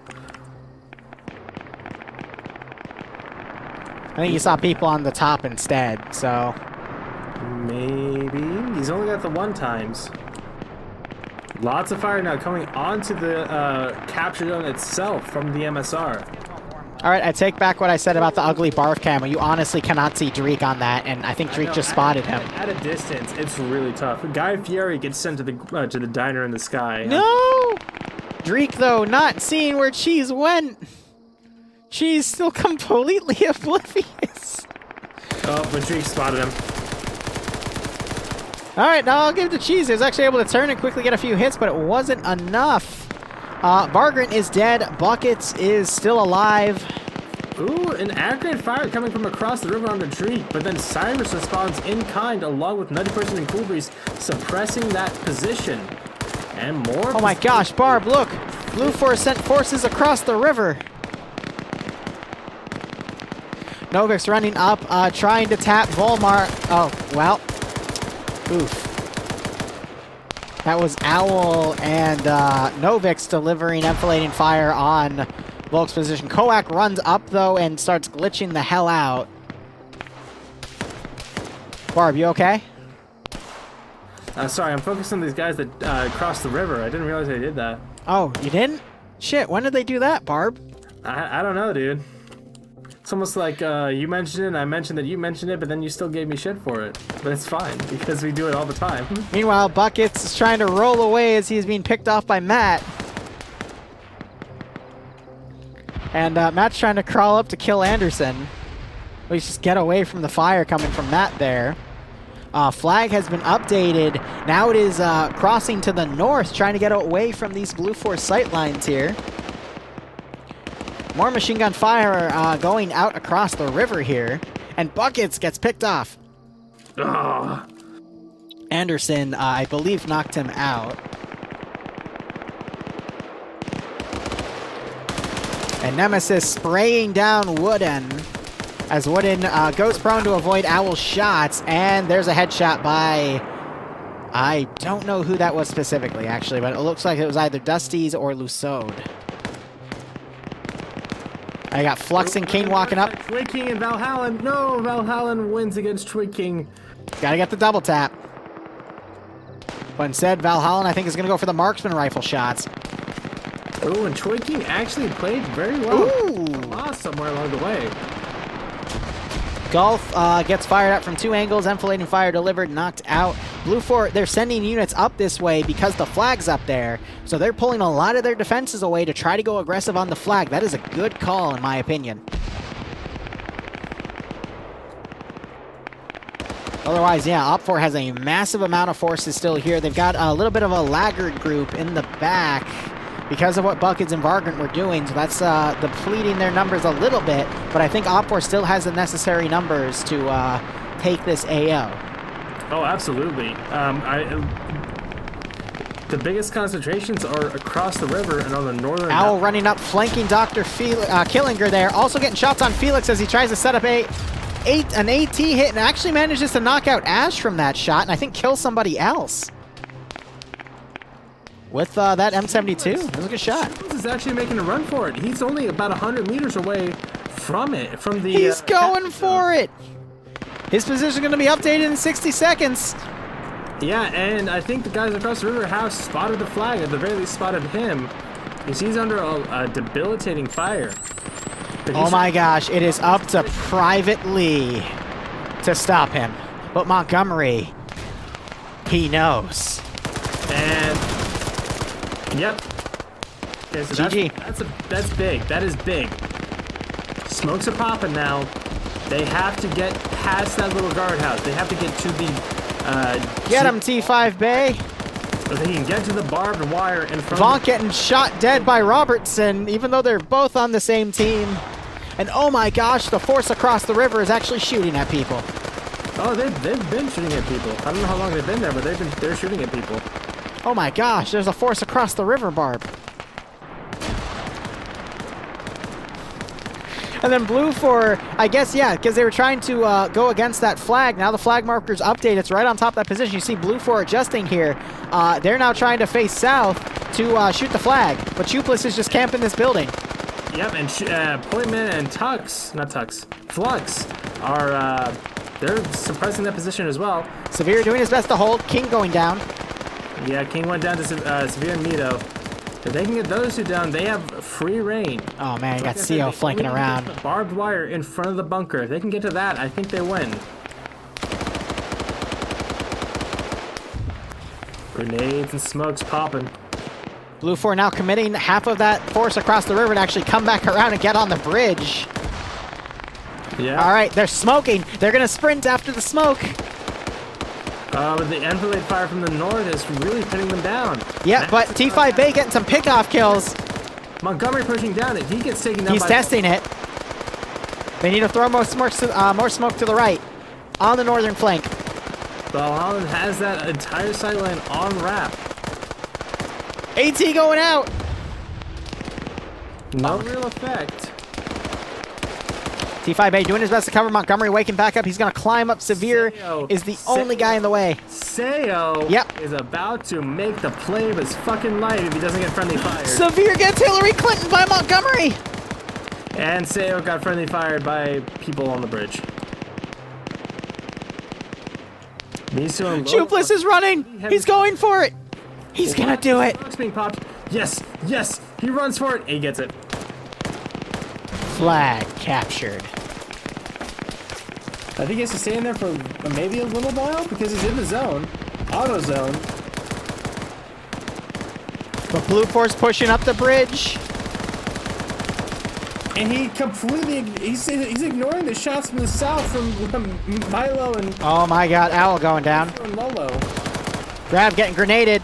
I think you saw people on the top instead, so... Maybe. He's only got the 1 times. Lots of fire now coming onto the capture zone itself from the MSR. Alright, I take back what I said about the ugly barf camo. You honestly cannot see Drake on that, and I think Drake just spotted him. At a distance, it's really tough. Guy Fieri gets sent to the diner in the sky. No! Drake, though, not seeing where Cheese went. Cheese still completely oblivious. Oh, but Drake spotted him. Alright, now I'll give it to Cheese. He was actually able to turn and quickly get a few hits, but it wasn't enough. Vargrant is dead. Buckets is still alive. Ooh, an accurate fire coming from across the river onto Drake, but then Cyrus responds in kind along with Nutty Person and Cool Breeze, suppressing that position. And more. Oh my gosh, Barb, look! BLUFOR sent forces across the river. Novik's running up, trying to tap Volmar. Oh, well. Oof. That was Owl and Novik's delivering enfilading fire on Volk's position. Koak runs up, though, and starts glitching the hell out. Barb, you okay? Sorry, I'm focused on these guys that crossed the river. I didn't realize they did that. Oh, you didn't? Shit, when did they do that, Barb? I don't know, dude. It's almost like you mentioned it, and I mentioned that you mentioned it, but then you still gave me shit for it. But it's fine, because we do it all the time. Meanwhile, Buckets is trying to roll away as he's being picked off by Matt. And Matt's trying to crawl up to kill Anderson. Let's just get away from the fire coming from Matt there. Flag has been updated. Now it is crossing to the north, trying to get away from these BLUFOR sight lines here. More machine gun fire going out across the river here. And Buckets gets picked off. Ugh. Anderson, I believe, knocked him out. And Nemesis spraying down Wooden. As Wooden goes prone to avoid Owl's shots. And there's a headshot by... I don't know who that was specifically, actually. But it looks like it was either Dusty's or Lusode. I got Flux and Kane walking up. Twig King and Valhallen. No, Valhallen wins against Twig King. Gotta get the double tap. But instead, Valhallen, I think, is going to go for the marksman rifle shots. Oh, and Twig King actually played very well. Ooh. Lost somewhere along the way. Golf gets fired up from 2 angles. Enfilading fire delivered, knocked out. BLUFOR, they're sending units up this way because the flag's up there. So they're pulling a lot of their defenses away to try to go aggressive on the flag. That is a good call, in my opinion. Otherwise, yeah, OPFOR has a massive amount of forces still here. They've got a little bit of a laggard group in the back because of what Buckets and Vargrant were doing. So that's depleting their numbers a little bit. But I think OPFOR still has the necessary numbers to take this AO. Oh, absolutely. The biggest concentrations are across the river and on the northern... Owl running up, flanking Dr. Killinger there. Also getting shots on Felix as he tries to set up an AT hit and actually manages to knock out Ash from that shot and I think kill somebody else. With that M72. It was a good shot. He's actually making a run for it. He's only about 100 meters away from it. He's going for it! His position is going to be updated in 60 seconds. Yeah, and I think the guys across the river have spotted the flag, at the very least spotted him, because he's under a debilitating fire. Oh my gosh, it is up to Private Lee to stop him. But Montgomery, he knows. And, yep. Okay, so GG. That's big. That is big. Smokes are popping now. They have to get past that little guardhouse. They have to get to the... Get him, T5 Bay. So they can get to the barbed wire in front Vonk of getting shot dead by Robertson, even though they're both on the same team. And oh my gosh, the force across the river is actually shooting at people. Oh, they've been shooting at people. I don't know how long they've been there, but they're shooting at people. Oh my gosh, there's a force across the river, Barb. And then BLUFOR, I guess, yeah, because they were trying to go against that flag. Now the flag marker's update. It's right on top of that position. You see BLUFOR adjusting here. They're now trying to face south to shoot the flag. But Chupless is just camping this building. Yep, and Pointman and Flux are, they're suppressing that position as well. Severe doing his best to hold. King going down. Yeah, King went down to Severe and Mito. If they can get those two down, they have free reign. Oh man, you got CO flanking around. The barbed wire in front of the bunker. If they can get to that, I think they win. Grenades and smokes popping. BLUFOR now committing half of that force across the river to actually come back around and get on the bridge. Yeah. All right, they're smoking. They're gonna sprint after the smoke. But the enfilade fire from the north is really pinning them down. Yeah, but T5 Bay getting some pickoff kills. Montgomery pushing down it. He gets taken down. He's testing it. They need to throw more smoke to the right on the northern flank. Valhalla has that entire sideline on wrap. AT going out. No real effect. T5 Bay doing his best to cover Montgomery, waking back up. He's going to climb up. Severe is the only guy in the way. Sayo is about to make the play of his fucking life if he doesn't get friendly fired. Severe gets Hillary Clinton by Montgomery. And Sayo got friendly fired by people on the bridge. Chupless is running. He's going for it. He's going to do it. Being popped. Yes, yes. He runs for it. He gets it. Flag captured. I think he has to stay in there for maybe a little while because he's in the zone. Auto zone. But BLUFOR's pushing up the bridge. And he completely, he's ignoring the shots from the south from Milo and... Oh my god, Owl going down. And Lolo. Grab getting grenaded.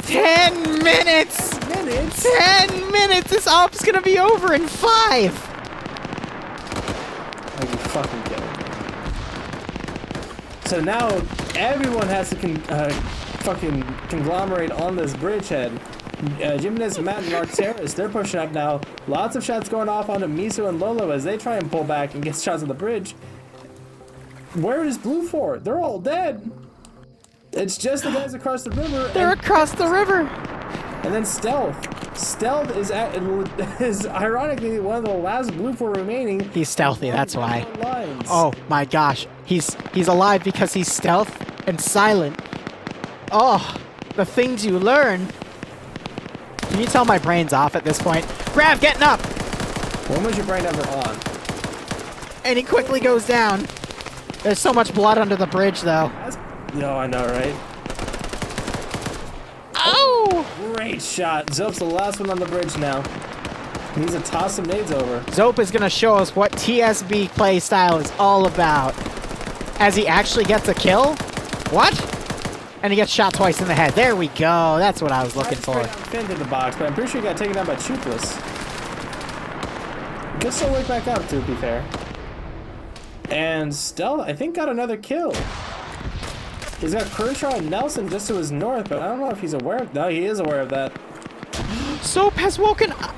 10 minutes! 10 minutes! This op's gonna be over in 5! Are you fucking kidding me? So now everyone has to fucking conglomerate on this bridgehead. Jimenez, Matt, and Arcteris, they're pushing up now. Lots of shots going off onto Miso and Lolo as they try and pull back and get shots on the bridge. Where is BLUFOR? They're all dead. It's just the guys across the river. They're across the river. And then Stealth. Stealth is ironically one of the last BLUFOR remaining. He's stealthy, that's why. Oh my gosh. He's alive because he's stealth and silent. Oh, the things you learn. Can you tell my brain's off at this point? Grav getting up! When was your brain ever on? And he quickly goes down. There's so much blood under the bridge, though. No, I know, right? Oh! Great shot. Zope's the last one on the bridge now. He needs to toss some nades over. Zope is going to show us what TSB play style is all about. As he actually gets a kill? What? And he gets shot twice in the head. There we go. That's what I was looking for. Pinned in the box, but I'm pretty sure he got taken down by Chupless. Could still wake back up, to be fair. And Stealth, I think, got another kill. He's got Kershaw and Nelson just to his north, but I don't know if he's aware of... No, he is aware of that. Soap has woken up.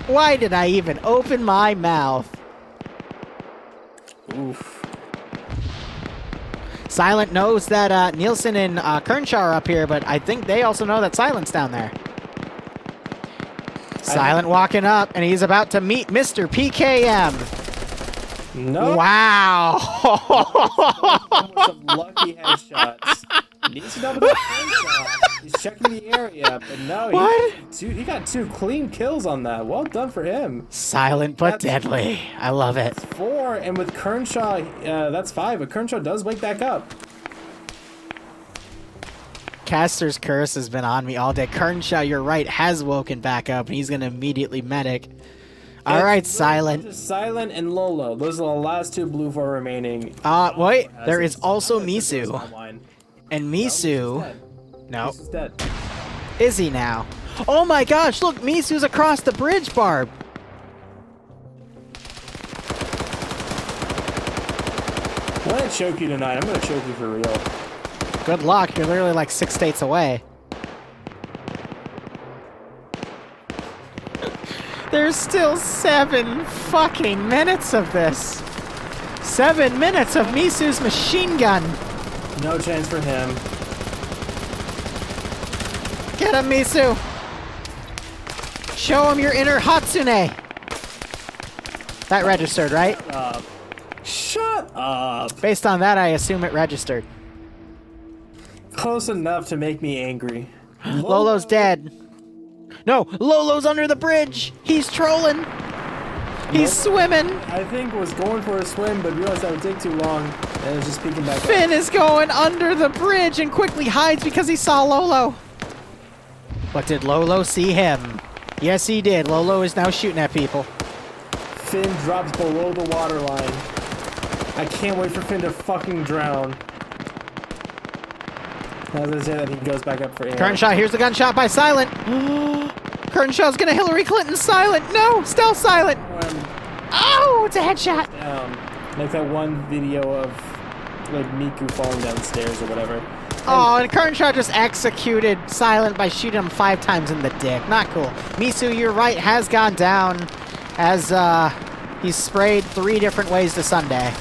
Why did I even open my mouth? Oof. Silent knows that Nielsen and Kernshaw are up here, but I think they also know that Silent's down there. Silent walking up, and he's about to meet Mr. PKM. No. Wow. Some lucky headshots. Needs to double the headshot. He's checking the area, but no. He got 2 clean kills on that. Well done for him. Silent but deadly. I love it. That's 4, and with Kernshaw, that's 5. But Kernshaw does wake back up. Caster's curse has been on me all day. Kernshaw, you're right, has woken back up, and he's going to immediately medic. All right, Silent. Just Silent and Lolo. Those are the last two BLUFOR remaining. Wait. There is also I'm gonna check those Misu. online. And No, Misu... Misu's dead. No. Misu's dead. Is he now? Oh my gosh, look, Misu's across the bridge, Barb. I'm gonna choke you tonight. I'm gonna choke you for real. Good luck, you're literally like 6 states away. There's still 7 fucking minutes of this. 7 minutes of Misu's machine gun. No chance for him. Get him, Misu. Show him your inner Hatsune. That registered, right? Shut up. Based on that, I assume it registered. Close enough to make me angry. Lolo's dead. No, Lolo's under the bridge. He's trolling. He's swimming. I think was going for a swim, but realized that would take too long, and is just peeking back up. Finn is going under the bridge and quickly hides because he saw Lolo. But did Lolo see him? Yes, he did. Lolo is now shooting at people. Finn drops below the waterline. I can't wait for Finn to fucking drown. As I say that, he goes back up for air. Curtain shot. Here's the gunshot by Silent. Curtain shot's gonna Hillary Clinton Silent. No, still Silent. Oh, it's a headshot. Like that one video of like Miku falling downstairs or whatever. Oh, and Curtain shot just executed Silent by shooting him 5 times in the dick. Not cool. Misu, you're right, has gone down as he's sprayed 3 different ways to Sunday.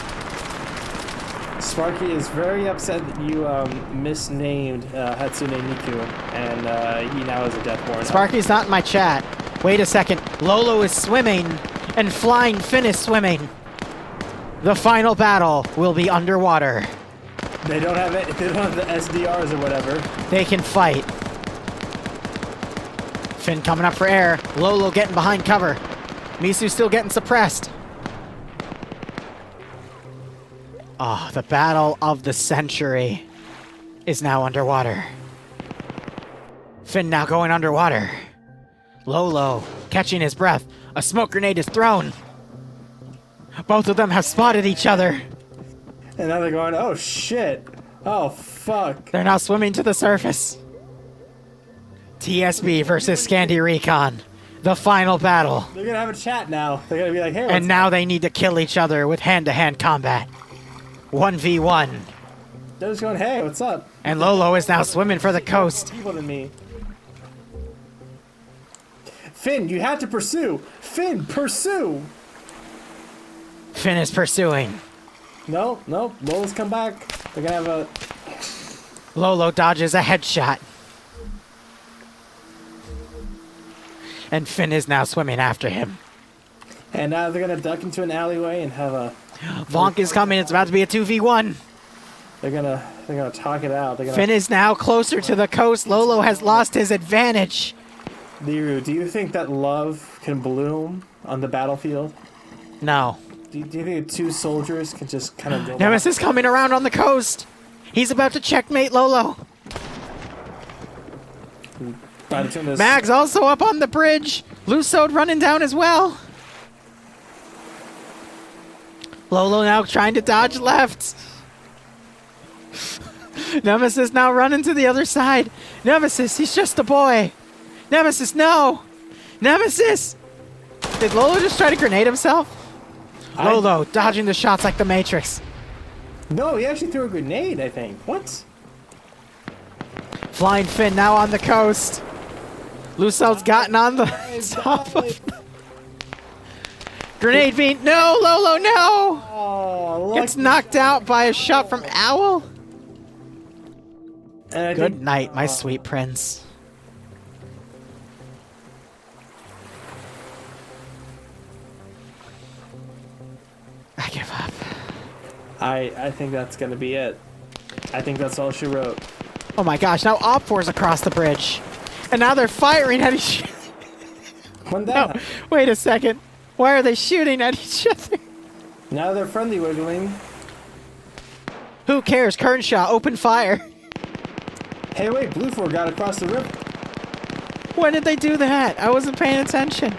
Sparky is very upset that you misnamed Hatsune Miku, and he now has a death warrant. Sparky's not in my chat. Wait a second. Lolo is swimming, and Flying Finn is swimming. The final battle will be underwater. They don't have it. They don't have the SDRs or whatever. They can fight. Finn coming up for air. Lolo getting behind cover. Misu still getting suppressed. Oh, the battle of the century is now underwater. Finn now going underwater. Lolo catching his breath. A smoke grenade is thrown. Both of them have spotted each other. And now they're going, oh shit. Oh fuck. They're now swimming to the surface. TSB versus Scandi Recon. The final battle. They're gonna have a chat now. They're gonna be like, hey, And now they need to kill each other with hand-to-hand combat. 1v1. they're just going, hey, what's up? And Lolo is now swimming for the coast. People than me. Finn, you have to pursue. Finn, pursue. Finn is pursuing. No, Lola's come back. They're gonna have a... Lolo dodges a headshot. And Finn is now swimming after him. And now they're gonna duck into an alleyway and have a... Vonk is coming. It's about to be a 2v1. They're gonna talk it out. They're gonna... Finn is now closer to the coast. Lolo has lost his advantage. Liru, do you think that love can bloom on the battlefield? No. Do you think two soldiers can just kind of go... Nemesis coming around on the coast. He's about to checkmate Lolo. Mag's also up on the bridge. Lusode running down as well. Lolo now trying to dodge left. Nemesis now running to the other side. Nemesis, he's just a boy. Nemesis, no. Nemesis. Did Lolo just try to grenade himself? Lolo dodging the shots like the Matrix. No, he actually threw a grenade, I think. What? Flying Finn now on the coast. Lusode's gotten on the top of... Grenade beam. No, Lolo, no! Oh, Gets knocked out by a shot from Owl. Good night, my sweet prince. I give up. I think that's gonna be it. I think that's all she wrote. Oh my gosh, now OPFOR's across the bridge. And now they're firing at each other. When that Wait a second. Why are they shooting at each other? Now they're friendly wiggling. Who cares? Kearnshaw, open fire. Hey, wait, BLUFOR got across the river. When did they do that? I wasn't paying attention.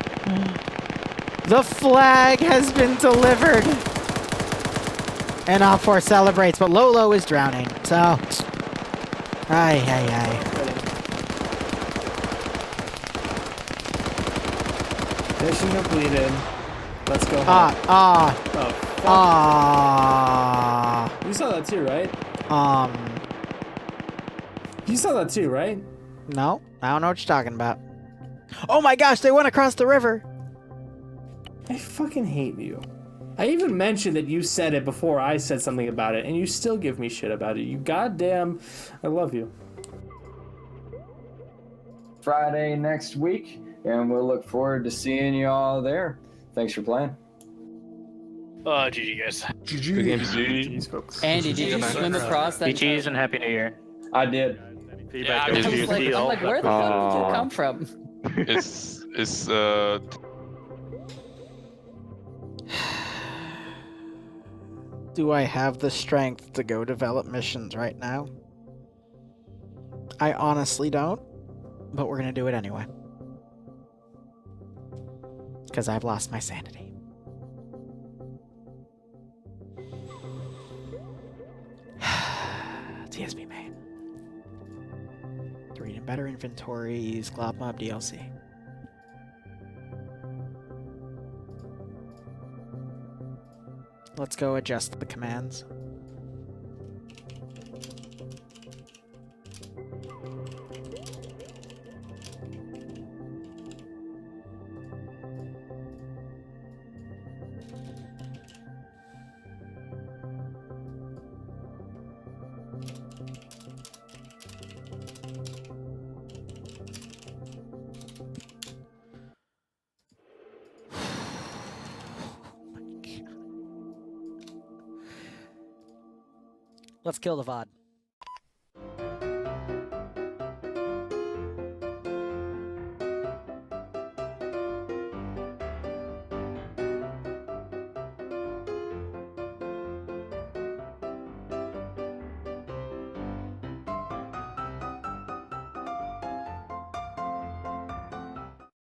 The flag has been delivered. And OPFOR celebrates, but Lolo is drowning. So, ay. Mission completed. Let's go home. Oh, fuck. You saw that too, right? You saw that too, right? No, I don't know what you're talking about. Oh my gosh, they went across the river. I fucking hate you. I even mentioned that you said it before I said something about it, and you still give me shit about it. You goddamn... I love you. Friday next week, and we'll look forward to seeing you all there. Thanks for playing. GG guys. GG. Folks. Andy, did you swim across that? GG's and Happy New Year. I did. Feedback I was like, where the fuck did you come from? It's Do I have the strength to go develop missions right now? I honestly don't, but we're gonna do it anyway. Because I've lost my sanity. TSP main. 3 and better inventories, Glob Mob DLC. Let's go adjust the commands. Let's kill the VOD.